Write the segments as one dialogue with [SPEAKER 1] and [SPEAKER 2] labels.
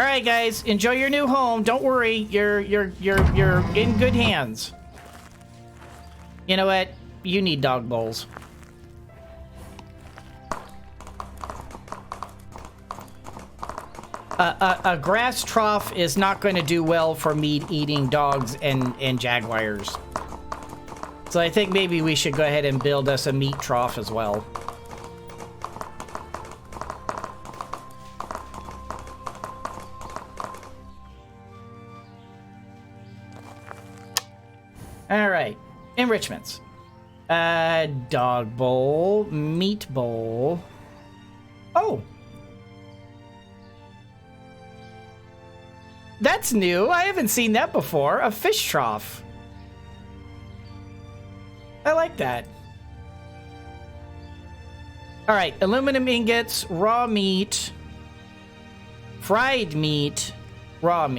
[SPEAKER 1] All right, guys, enjoy your new home. Don't worry, you're in good hands. You know what? You need dog bowls. A grass trough is not going to do well for meat-eating dogs and jaguars. So I think maybe we should go ahead and build us a meat trough as well. All right, enrichments. Dog bowl, meat bowl. Oh. That's new. I haven't seen that before. A fish trough. I like that. All right, aluminum ingots, raw meat, fried meat, raw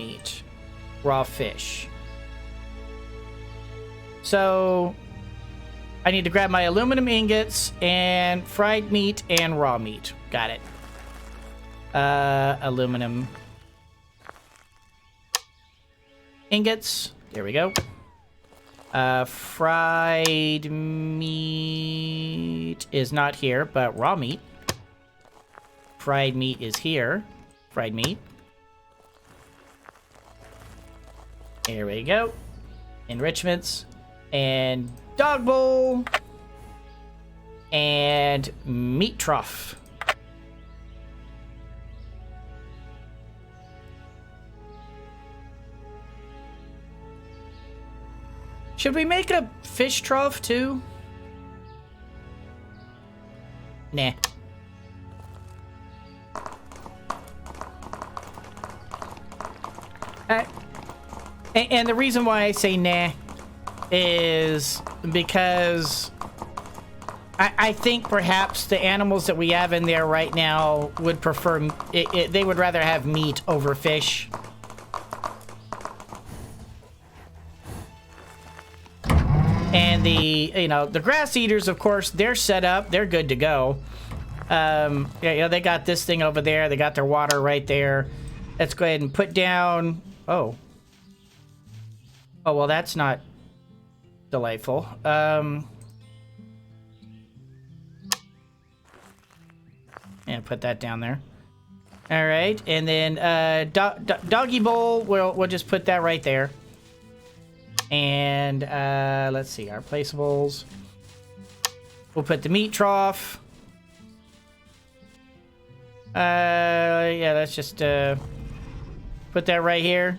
[SPEAKER 1] fish. So I need to grab my aluminum ingots and fried meat and raw meat. Got it. Aluminum ingots. There we go. Fried meat is not here, but raw meat. Fried meat is here. Fried meat. Here we go. Enrichments. And dog bowl. And meat trough. Should we make a fish trough too? Nah. And the reason why I say nah is because I think perhaps the animals that we have in there right now would prefer they would rather have meat over fish. And the grass eaters, of course, they're set up. They're good to go. Yeah, they got this thing over there. They got their water right there. Let's go ahead and put down. Oh, well, that's not delightful. And put that down there. All right, and then doggy bowl. We'll just put that right there. And let's see, our placeables. We'll put the meat trough. Yeah, let's just put that right here.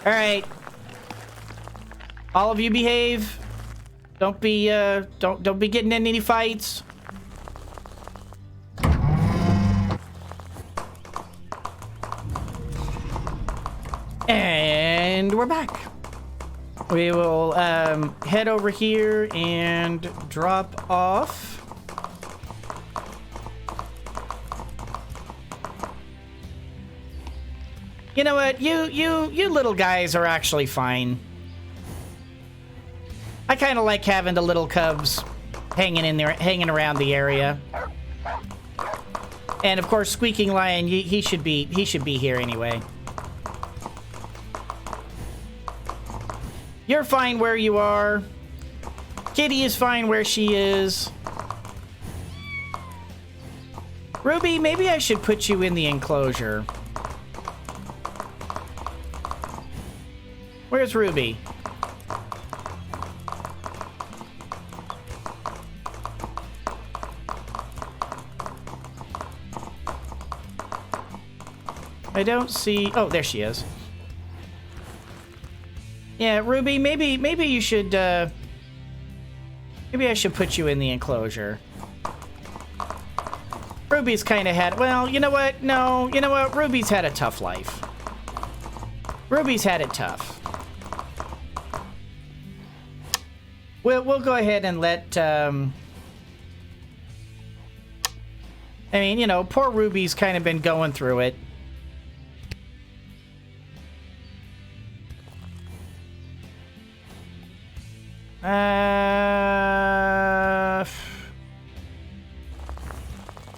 [SPEAKER 1] All right. All of you behave. Don't be don't be getting in any fights. And we're back. We will head over here and drop off. You know what? You little guys are actually fine. I kind of like having the little cubs hanging in there, hanging around the area. And of course, Squeaking Lion, he should be here anyway. You're fine where you are. Kitty is fine where she is. Ruby, maybe I should put you in the enclosure. Where's Ruby? I don't see... Oh, there she is. Yeah, Ruby, maybe you should, maybe I should put you in the enclosure. Ruby's kind of had... Well, you know what? No, you know what? Ruby's had a tough life. Ruby's had it tough. We'll go ahead and let, I mean, you know, poor Ruby's kind of been going through it.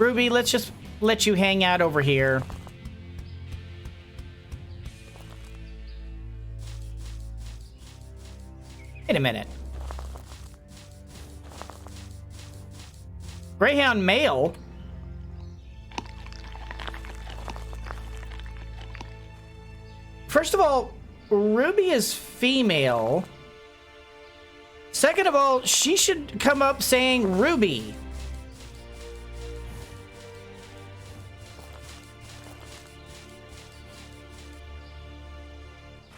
[SPEAKER 1] Ruby, let's just let you hang out over here. Wait a minute. Greyhound male? First of all, Ruby is female. Second of all, she should come up saying Ruby.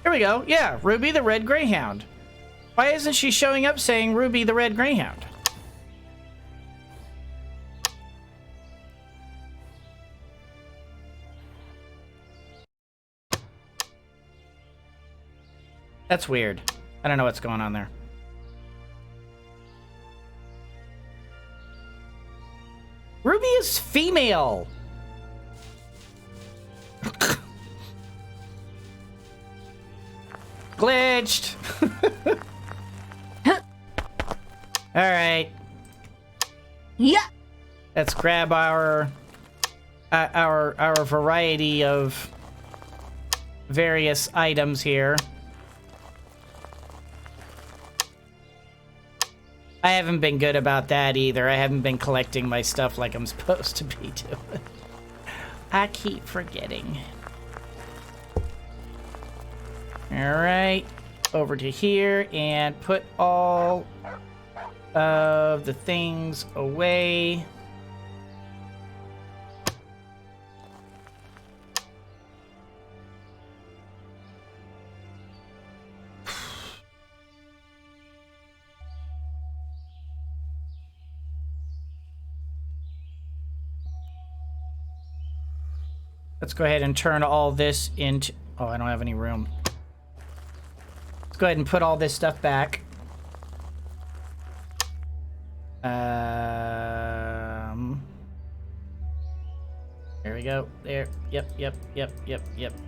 [SPEAKER 1] Here we go. Yeah, Ruby the Red Greyhound. Why isn't she showing up saying Ruby the Red Greyhound? That's weird. I don't know what's going on there. Ruby is female. Glitched. All right.
[SPEAKER 2] Yeah.
[SPEAKER 1] Let's grab our variety of various items here. I haven't been good about that either. I haven't been collecting my stuff like I'm supposed to be doing. I keep forgetting. Alright. Over to here and put all of the things away. Let's go ahead and turn all this into... Oh, I don't have any room. Let's go ahead and put all this stuff back. There we go. There. Yep.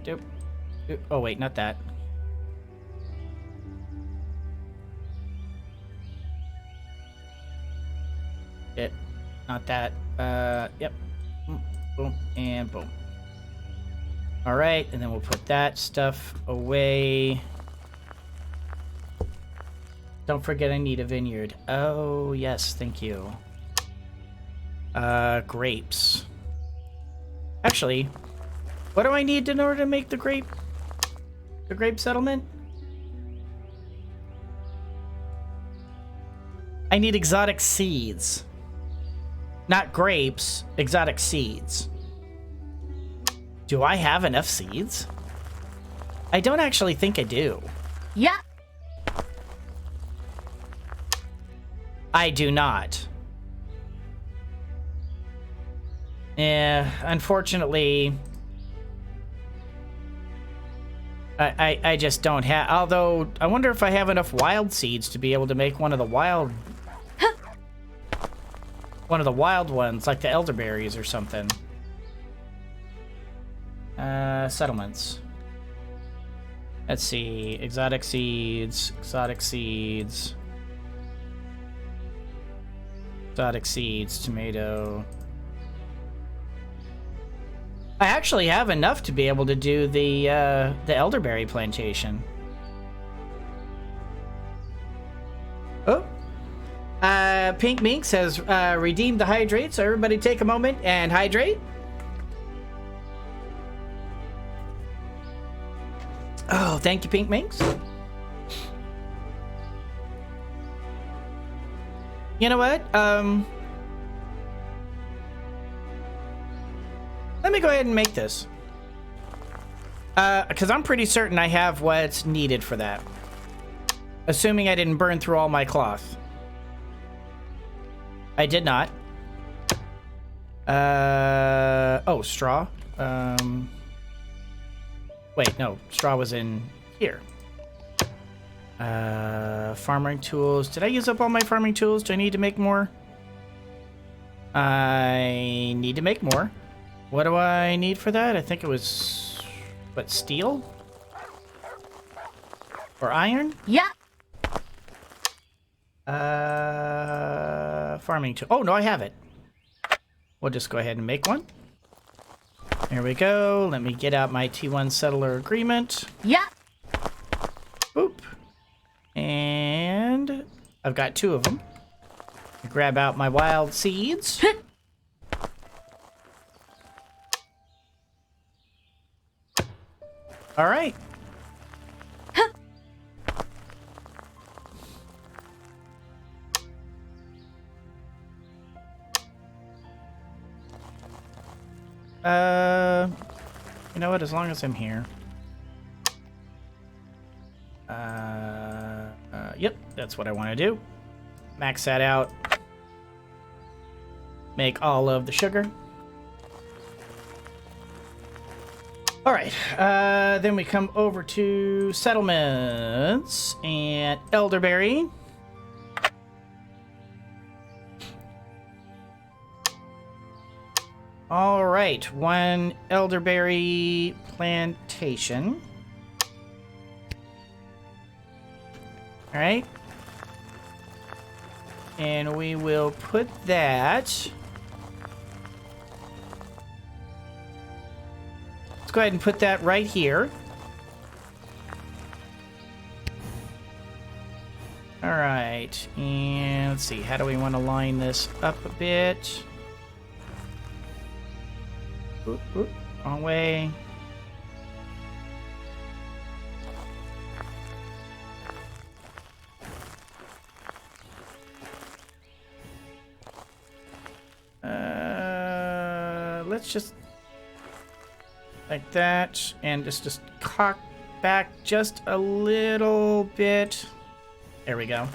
[SPEAKER 1] Doop. Oh, wait, not that. It. Not that. Yep. Boom, and boom. All right, and then we'll put that stuff away. Don't forget I need a vineyard. Oh, yes, thank you. Grapes. Actually, what do I need in order to make the grape settlement? I need exotic seeds. Not grapes, exotic seeds. Do I have enough seeds? I don't actually think I do.
[SPEAKER 2] Yeah.
[SPEAKER 1] I do not. Yeah, unfortunately, I just don't have. Although I wonder if I have enough wild seeds to be able to make one of the wild ones, like the elderberries or something. Settlements. Let's see. Exotic seeds. Exotic seeds. Exotic seeds. Tomato. I actually have enough to be able to do the elderberry plantation. Oh. Pink Mink says, redeem the hydrate, so everybody take a moment and hydrate. Oh, thank you, Pink Minx. You know what? Let me go ahead and make this. Because I'm pretty certain I have what's needed for that. Assuming I didn't burn through all my cloth. I did not. Oh, straw. Wait, no. Straw was in here. Farming tools. Did I use up all my farming tools? Do I need to make more? I need to make more. What do I need for that? I think it was... What, steel? Or iron?
[SPEAKER 2] Yeah.
[SPEAKER 1] Farming tool. Oh, no, I have it. We'll just go ahead and make one. There we go. Let me get out my T1 settler agreement.
[SPEAKER 2] Yeah.
[SPEAKER 1] Boop. And I've got 2 of them. Grab out my wild seeds. All right. You know what? As long as I'm here. Yep, that's what I want to do. Max that out. Make all of the sugar. All right, then we come over to settlements and elderberry. All right, 1 elderberry plantation. All right. And we will put that... Let's go ahead and put that right here. All right, and let's see, how do we want to line this up a bit? Oop, oop, wrong way. Let's just like that, and just cock back just a little bit. There we go.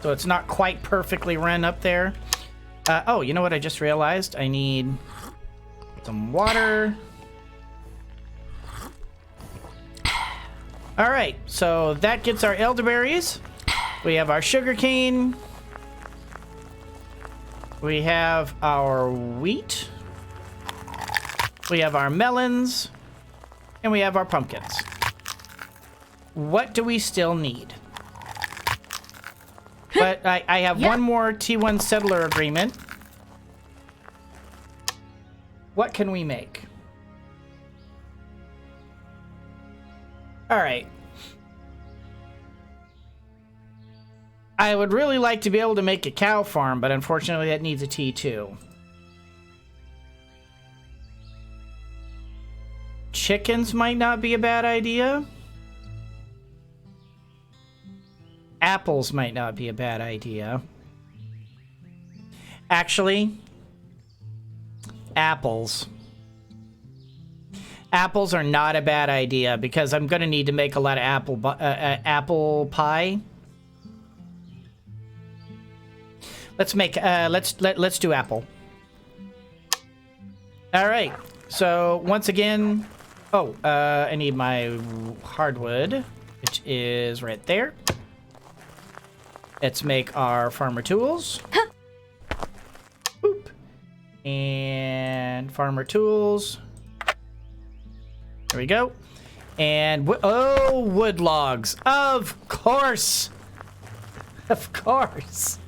[SPEAKER 1] So it's not quite perfectly run up there. Oh, you know what I just realized? I need some water. All right, so that gets our elderberries. We have our sugar cane. We have our wheat. We have our melons. And we have our pumpkins. What do we still need? But I have one more T1 settler agreement. What can we make? All right. I would really like to be able to make a cow farm, but unfortunately that needs a T2. Chickens might not be a bad idea. Apples might not be a bad idea. Actually, apples. Apples are not a bad idea because I'm going to need to make a lot of apple pie. Let's make let's do apple. All right. So once again, I need my hardwood, which is right there. Let's make our farmer tools. Boop. And farmer tools. There we go. And wood logs. Of course. Of course.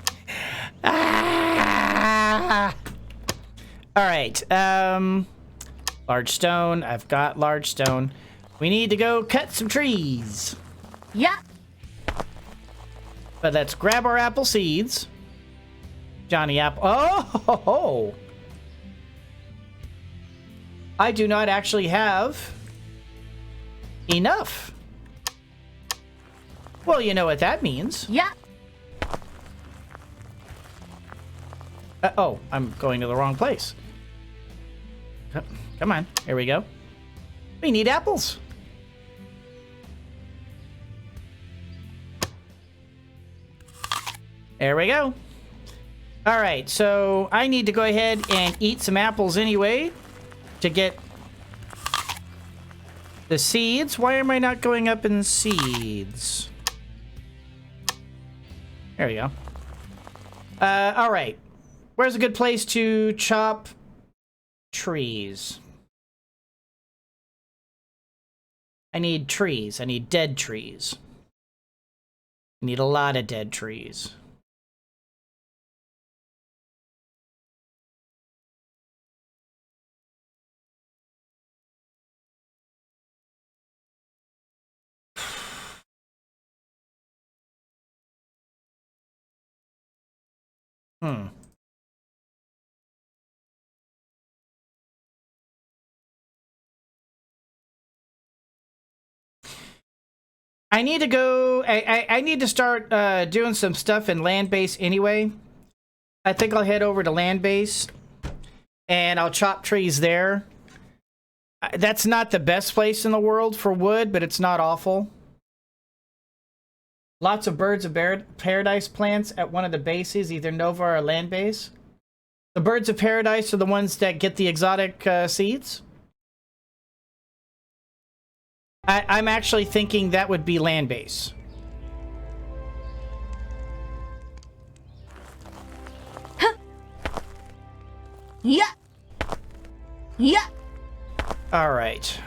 [SPEAKER 1] Ah! All right. Large stone. I've got large stone. We need to go cut some trees.
[SPEAKER 2] Yeah.
[SPEAKER 1] But let's grab our apple seeds. Johnny Apple. Oh! I do not actually have enough. Well, you know what that means.
[SPEAKER 2] Yeah.
[SPEAKER 1] Oh, I'm going to the wrong place. Come on. Here we go. We need apples. There we go. All right, so I need to go ahead and eat some apples anyway to get the seeds. Why am I not going up in seeds? There we go. All right. Where's a good place to chop trees? I need trees. I need dead trees. I need a lot of dead trees. Hmm. I need to go. I need to start doing some stuff in land base anyway. I think I'll head over to land base and I'll chop trees there. That's not the best place in the world for wood, but it's not awful. Lots of birds of paradise plants at one of the bases, either Nova or land base. The birds of paradise are the ones that get the exotic seeds. I'm actually thinking that would be land base.
[SPEAKER 2] Huh. Yeah. Yeah.
[SPEAKER 1] All right.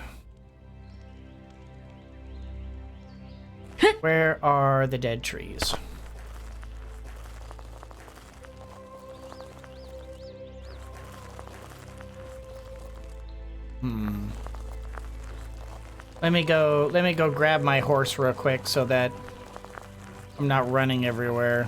[SPEAKER 1] Where are the dead trees? Let me go grab my horse real quick so that I'm not running everywhere.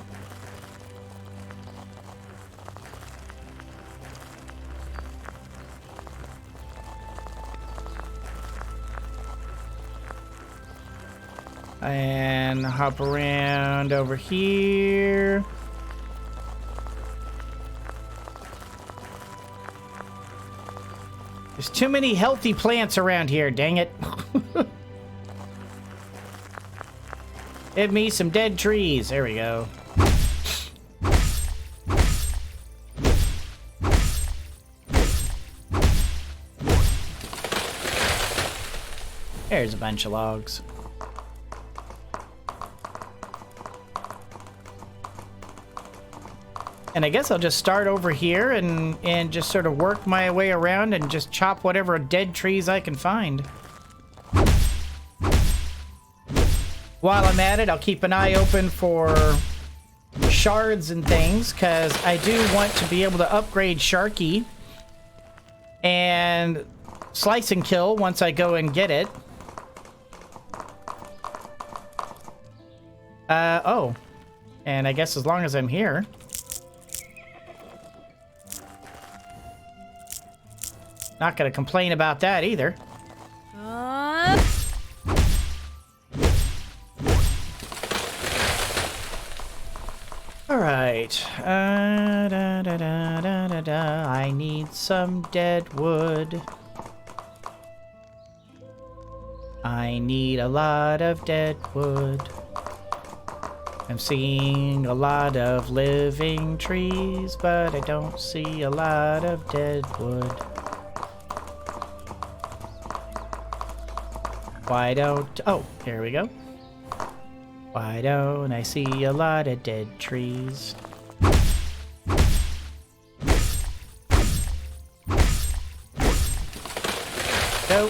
[SPEAKER 1] And hop around over here. There's too many healthy plants around here, dang it. Give me some dead trees. There we go. There's a bunch of logs. And I guess I'll just start over here and just sort of work my way around and just chop whatever dead trees I can find. While I'm at it, I'll keep an eye open for shards and things, because I do want to be able to upgrade Sharky and slice and kill once I go and get it. Oh. And I guess as long as I'm here... Not gonna complain about that either. Alright. I need some dead wood. I need a lot of dead wood. I'm seeing a lot of living trees, but I don't see a lot of dead wood. Why don't... Oh, here we go. Why don't I see a lot of dead trees? Go.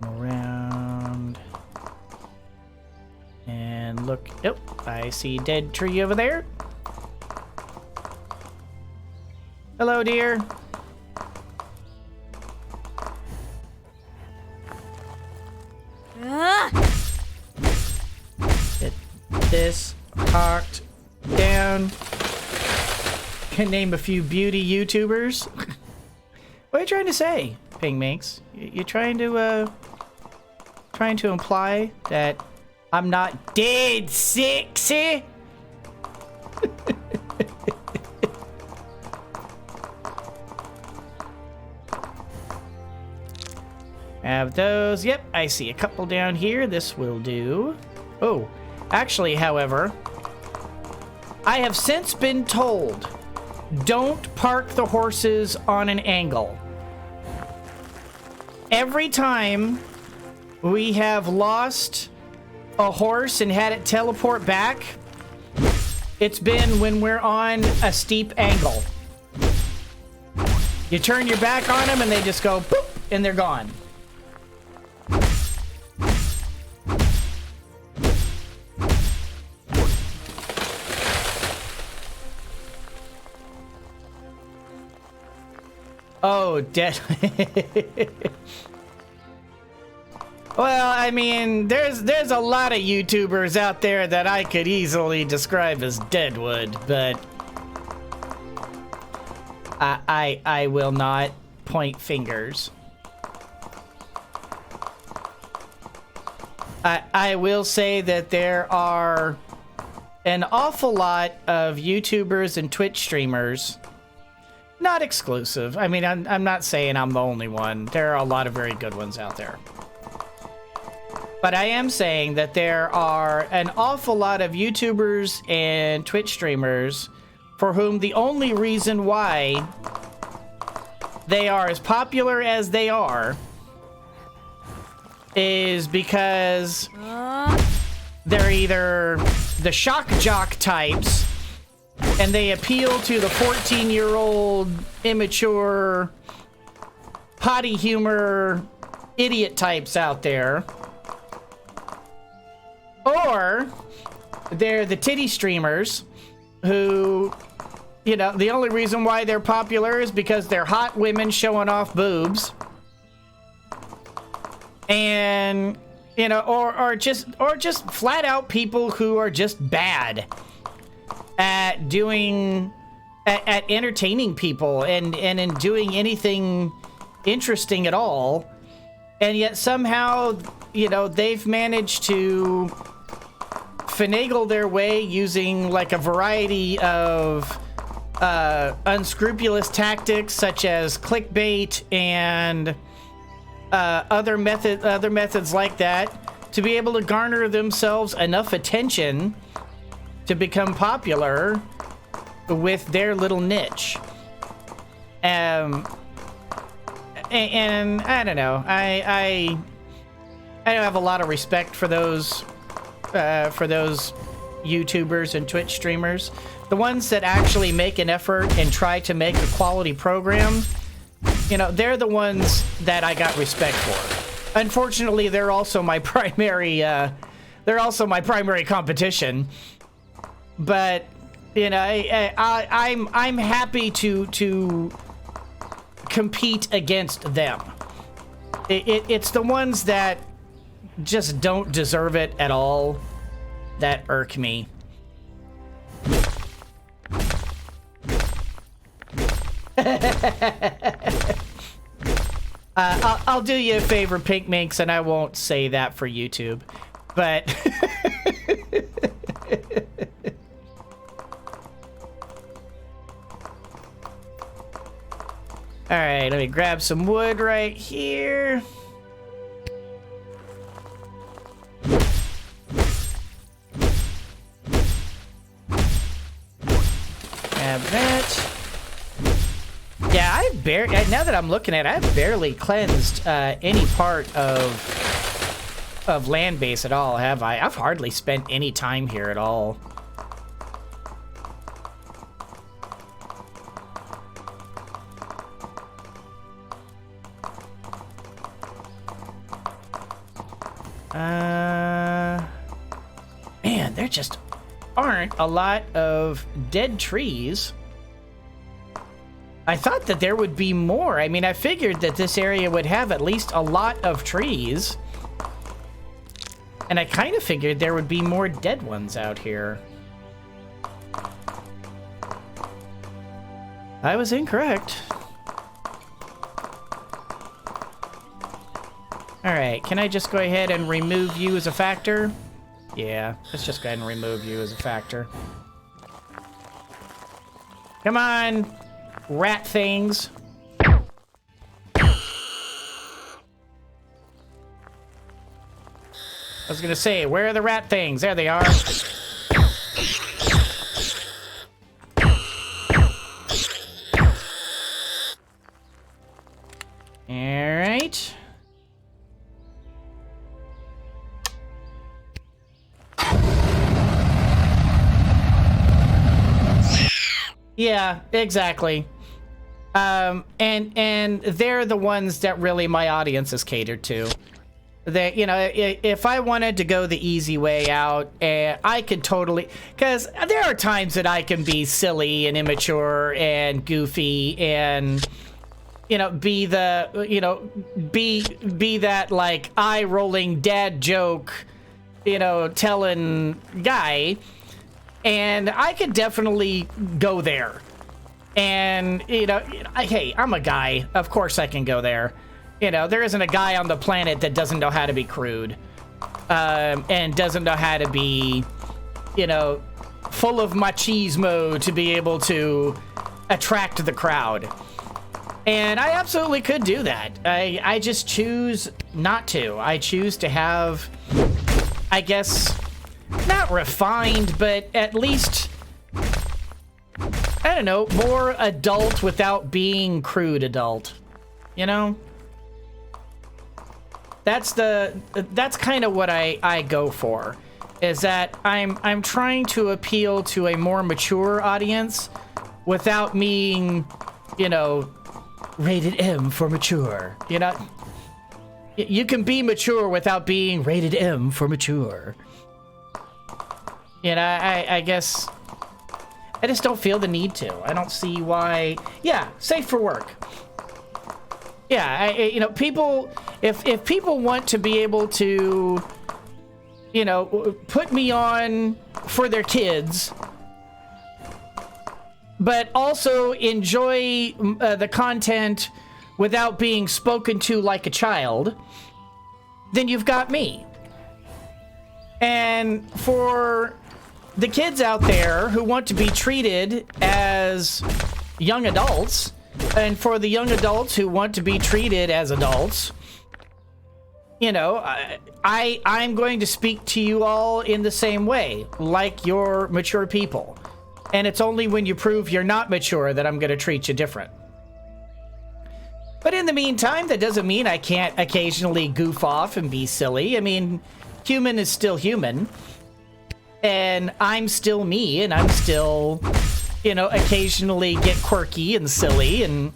[SPEAKER 1] Around. And look... Nope. I see dead tree over there. Hello, dear. Get this cocked down. Can name a few beauty YouTubers. What are you trying to say, Ping Minx? You trying to imply that I'm not dead sexy? Have those. Yep, I see a couple down here. This will do. Oh, actually, however, I have since been told, don't park the horses on an angle. Every time we have lost a horse and had it teleport back, it's been when we're on a steep angle. You turn your back on them and they just go boop and they're gone. Oh, dead. Well, I mean, there's a lot of YouTubers out there that I could easily describe as Deadwood, but I will not point fingers. I will say that there are an awful lot of YouTubers and Twitch streamers, not exclusive. I mean, I'm not saying I'm the only one. There are a lot of very good ones out there. But I am saying that there are an awful lot of YouTubers and Twitch streamers for whom the only reason why they are as popular as they are is because they're either the shock jock types and they appeal to the 14-year-old immature potty humor idiot types out there, or they're the titty streamers who, you know, the only reason why they're popular is because they're hot women showing off boobs. And, you know, or just flat out people who are just bad at at entertaining people and in doing anything interesting at all. And yet somehow, you know, they've managed to finagle their way using like a variety of unscrupulous tactics such as clickbait and other methods like that to be able to garner themselves enough attention to become popular with their little niche. And I don't know. I don't have a lot of respect for those YouTubers and Twitch streamers. The ones that actually make an effort and try to make a quality program, you know, they're the ones that I got respect for. Unfortunately, they're also my primary competition. But, you know, I'm happy to compete against them. It's the ones that just don't deserve it at all that irk me. I'll do you a favor, Pink Minx, and I won't say that for YouTube, but all right, let me grab some wood right here. Grab that. Yeah, now that I'm looking at it, I've barely cleansed any part of land base at all, have I? I've hardly spent any time here at all. Man, there just aren't a lot of dead trees. I thought that there would be more. I mean, I figured that this area would have at least a lot of trees. And I kind of figured there would be more dead ones out here. I was incorrect. Alright, can I just go ahead and remove you as a factor? Yeah, let's just go ahead and remove you as a factor. Come on, rat things. I was gonna say, where are the rat things? There they are. Alright. Yeah, exactly. And they're the ones that really my audience is catered to. That, you know, if I wanted to go the easy way out, I could totally, because there are times that I can be silly and immature and goofy and, be the, be that like eye rolling dad joke, telling guy. And I could definitely go there. And, hey, I'm a guy. Of course I can go there. There isn't a guy on the planet that doesn't know how to be crude. And doesn't know how to be, full of machismo to be able to attract the crowd. And I absolutely could do that. I just choose not to. I choose to have, I guess, not refined, but at least, I don't know, more adult without being crude adult. That's kind of what I go for, is that I'm trying to appeal to a more mature audience without being, rated M for mature. You can be mature without being rated M for mature. I guess I just don't feel the need to. I don't see why. Yeah, safe for work. Yeah, people, if people want to be able to, put me on for their kids, but also enjoy the content without being spoken to like a child, then you've got me. And for the kids out there who want to be treated as young adults, and for the young adults who want to be treated as adults, I'm going to speak to you all in the same way, like you're mature people. And it's only when you prove you're not mature that I'm going to treat you different. But in the meantime, that doesn't mean I can't occasionally goof off and be silly. I mean, human is still human. And I'm still me, and I'm still, occasionally get quirky and silly, and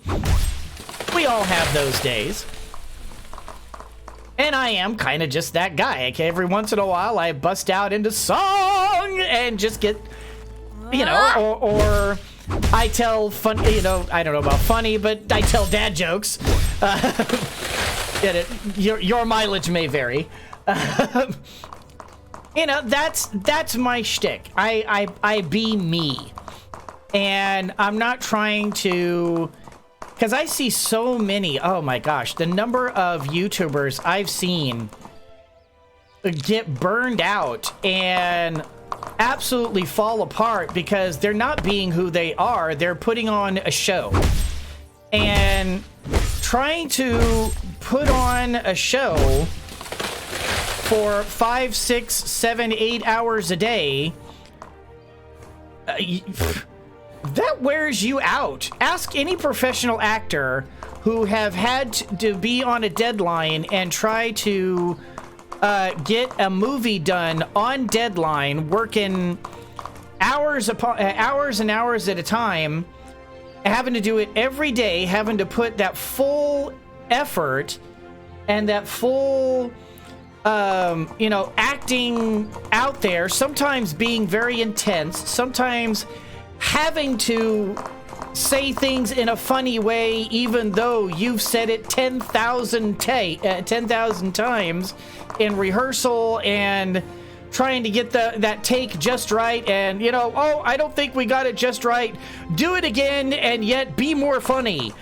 [SPEAKER 1] we all have those days. And I am kind of just that guy. Okay, every once in a while, I bust out into song and just get, or I tell fun, I don't know about funny, but I tell dad jokes. Get it? Your mileage may vary. That's my shtick. I be me. And I'm not trying to, because I see so many, oh my gosh, the number of YouTubers I've seen get burned out and absolutely fall apart because they're not being who they are. They're putting on a show. And trying to put on a show for 5, 6, 7, 8 hours a day, that wears you out. Ask any professional actor who have had to be on a deadline and try to get a movie done on deadline, working hours and hours at a time, having to do it every day, having to put that full effort and that full acting out there, sometimes being very intense, sometimes having to say things in a funny way, even though you've said it 10,000 times in rehearsal, and trying to get that take just right, and oh, I don't think we got it just right. Do it again, and yet be more funny.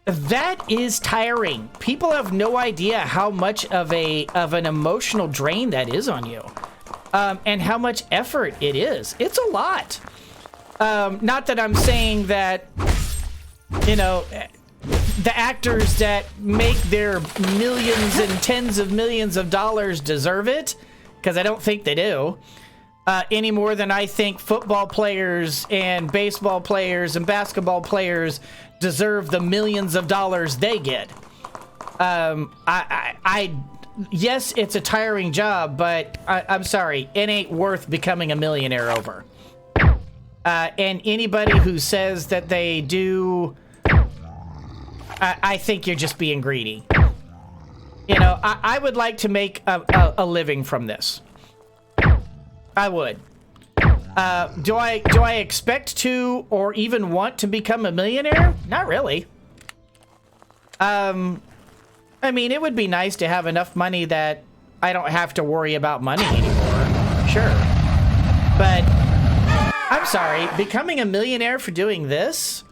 [SPEAKER 1] That is tiring. People have no idea how much of an emotional drain that is on you, and how much effort it is. It's a lot. Not that I'm saying that, the actors that make their millions and tens of millions of dollars deserve it, because I don't think they do, any more than I think football players and baseball players and basketball players deserve the millions of dollars they get. Yes, it's a tiring job, but I'm sorry, it ain't worth becoming a millionaire over. And anybody who says that they do, I think you're just being greedy. I would like to make a living from this. I would. Do I expect to or even want to become a millionaire? Not really. I mean, it would be nice to have enough money that I don't have to worry about money anymore. Sure. But I'm sorry, becoming a millionaire for doing this?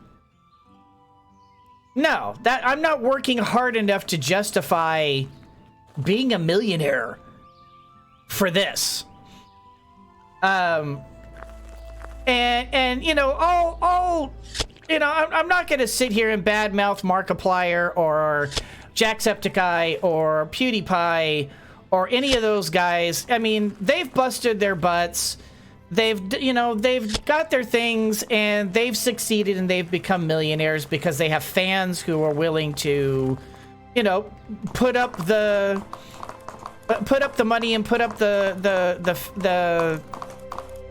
[SPEAKER 1] No, I'm not working hard enough to justify being a millionaire for this. And you know, you know, I'm not gonna sit here and badmouth Markiplier or Jacksepticeye or PewDiePie or any of those guys. I mean, they've busted their butts. You know, they've got their things and they've succeeded and they've become millionaires because they have fans who are willing to, you know, put up the money and put up the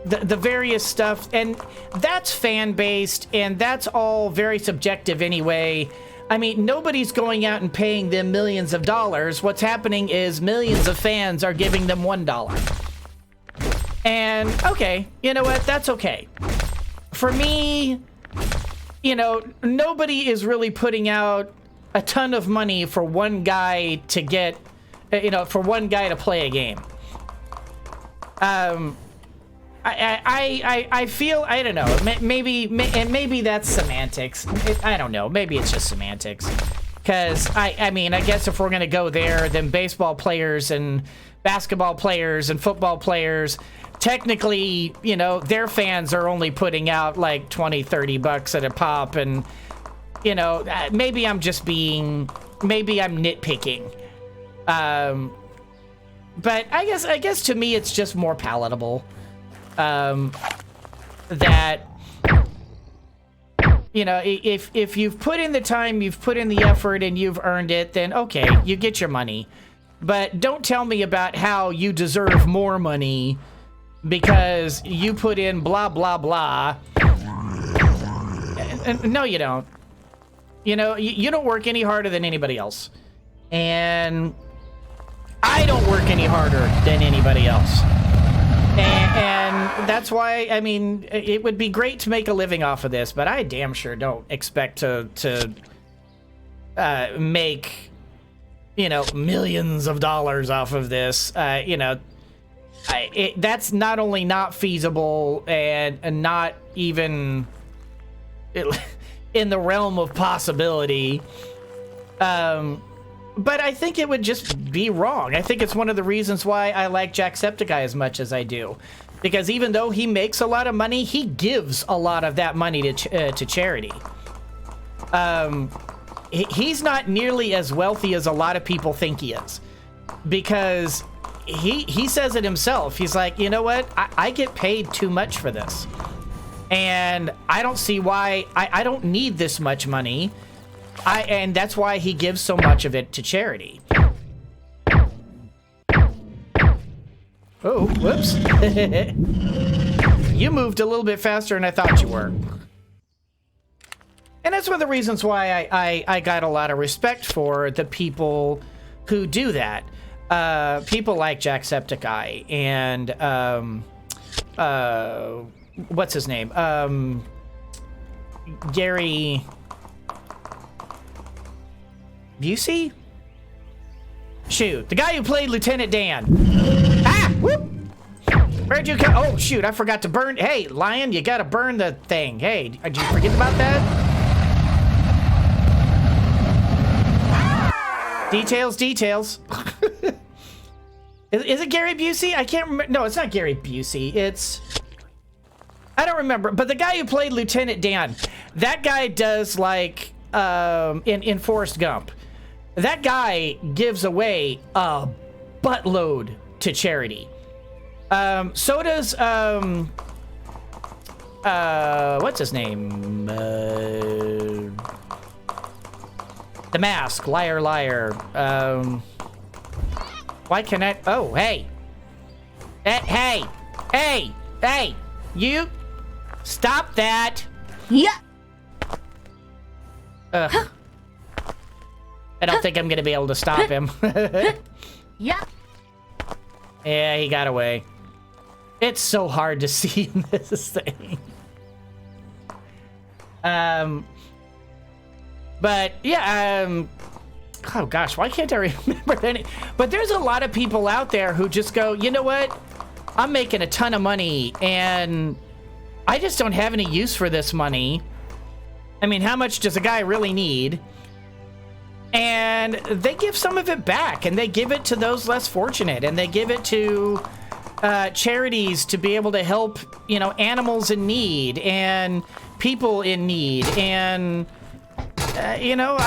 [SPEAKER 1] various stuff, and that's fan-based, and that's all very subjective anyway. I mean, nobody's going out and paying them millions of dollars. What's happening is millions of fans are giving them $1. And, okay, you know what? That's okay. For me, you know, nobody is really putting out a ton of money for one guy to get, you know, for one guy to play a game. I feel, I don't know, maybe that's semantics. I don't know, maybe it's just semantics. Because, I mean, I guess if we're going to go there, then baseball players and basketball players and football players, technically, you know, their fans are only putting out like 20, 30 bucks at a pop. And, you know, maybe I'm nitpicking. But I guess to me, it's just more palatable. That, you know, if you've put in the time, you've put in the effort, and you've earned it, then okay, you get your money. But don't tell me about how you deserve more money because you put in blah, blah, blah. No, you don't. You know, you don't work any harder than anybody else. And I don't work any harder than anybody else. And that's why, I mean, it would be great to make a living off of this, but I damn sure don't expect to make, you know, millions of dollars off of this. You know, that's not only not feasible and not even in the realm of possibility, but I think it would just be wrong. I think it's one of the reasons why I like Jacksepticeye as much as I do. Because even though he makes a lot of money, he gives a lot of that money to charity. He's not nearly as wealthy as a lot of people think he is. Because he says it himself. He's like, you know what? I get paid too much for this. And I don't see why I don't need this much money. And that's why he gives so much of it to charity. Oh, whoops. You moved a little bit faster than I thought you were. And that's one of the reasons why I got a lot of respect for the people who do that. People like Jacksepticeye and, what's his name? Gary Busey? Shoot, the guy who played Lieutenant Dan. Ah! Whoop! Where'd you come? Oh, shoot, I forgot to burn. Hey, Lion, you gotta burn the thing. Hey, did you forget about that? Details. Is it Gary Busey? I can't remember. No, it's not Gary Busey. It's... I don't remember. But the guy who played Lieutenant Dan, that guy does, like, in Forrest Gump. That guy gives away a buttload to charity. So does, what's his name? The Mask, Liar. Why can I? Oh, hey, you stop that.
[SPEAKER 2] Yeah.
[SPEAKER 1] Ugh. I don't think I'm gonna be able to stop him.
[SPEAKER 2] Yeah.
[SPEAKER 1] Yeah, he got away. It's so hard to see in this thing. But yeah, oh gosh, why can't I remember any? But there's a lot of people out there who just go, you know what? I'm making a ton of money and I just don't have any use for this money. I mean, how much does a guy really need? And they give some of it back, and they give it to those less fortunate, and they give it to charities to be able to help, you know, animals in need and people in need. And, you know,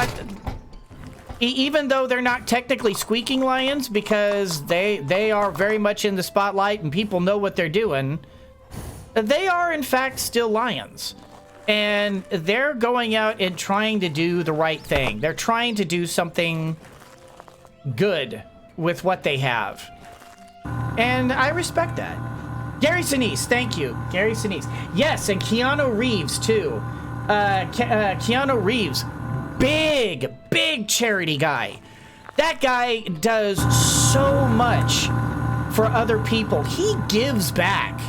[SPEAKER 1] even though they're not technically squeaking lions because they are very much in the spotlight and people know what they're doing, they are, in fact, still lions. And they're going out and trying to do the right thing. They're trying to do something good with what they have. And I respect that. Gary Sinise, thank you. Gary Sinise. Yes, and Keanu Reeves, too. Keanu Reeves, big charity guy. That guy does so much for other people. He gives back.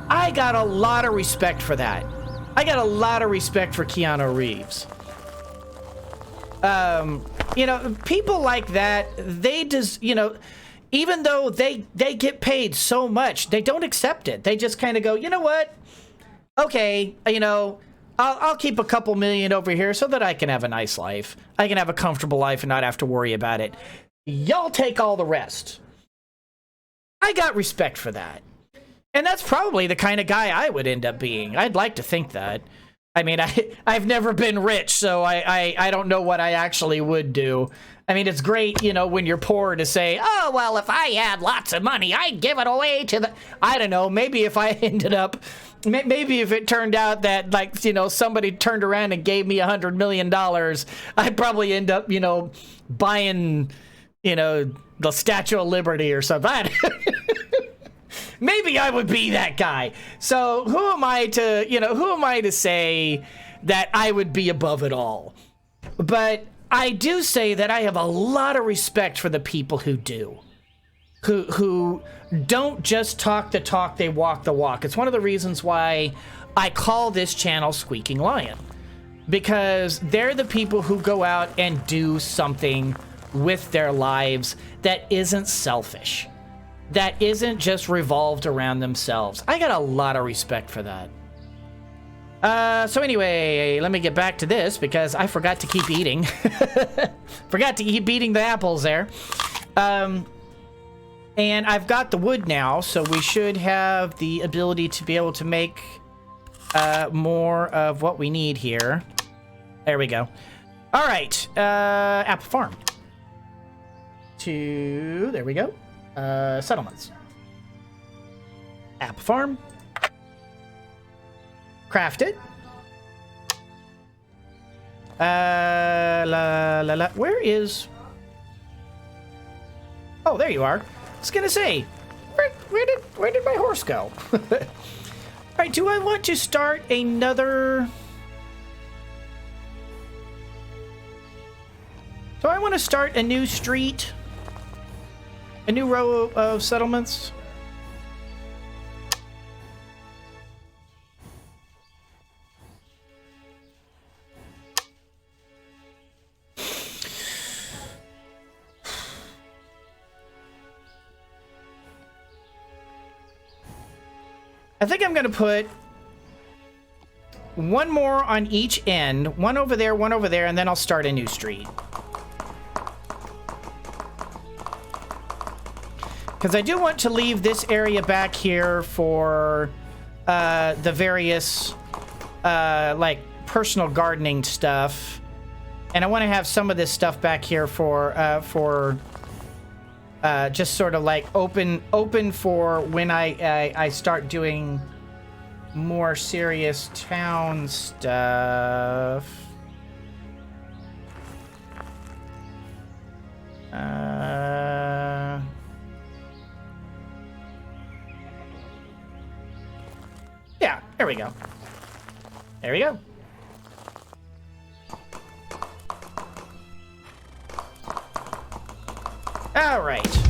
[SPEAKER 1] I got a lot of respect for that. I got a lot of respect for Keanu Reeves. You know, people like that, they just, you know, even though they get paid so much, they don't accept it. They just kind of go, you know what? Okay, you know, I'll keep a couple million over here so that I can have a nice life. I can have a comfortable life and not have to worry about it. Y'all take all the rest. I got respect for that. And that's probably the kind of guy I would end up being. I'd like to think that. I mean, I've never been rich, so I don't know what I actually would do. I mean, it's great, you know, when you're poor to say, oh, well, if I had lots of money, I'd give it away to the... I don't know, maybe if I ended up... Maybe if it turned out that, like, you know, somebody turned around and gave me $100 million, I'd probably end up, you know, buying, you know, the Statue of Liberty or something. Maybe I would be that guy. So who am I to say that I would be above it all? But I do say that I have a lot of respect for the people who do. Who don't just talk the talk, they walk the walk. It's one of the reasons why I call this channel Squeaking Lion. Because they're the people who go out and do something with their lives that isn't selfish. That isn't just revolved around themselves. I got a lot of respect for that. So anyway, let me get back to this because I forgot to keep eating. Forgot to keep eating the apples there. And I've got the wood now, so we should have the ability to be able to make more of what we need here. There we go. All right, apple farm. There we go. Settlements. Apple farm. Craft it. Where is... Oh, there you are. I was gonna say, where did my horse go? All right, do I want to start another... Do I want to start a new street? A new row of settlements? I think I'm going to put one more on each end, one over there, and then I'll start a new street. Because I do want to leave this area back here for the various, like, personal gardening stuff. And I want to have some of this stuff back here for just sort of like open for when I start doing more serious town stuff. Yeah, there we go. There we go. All right.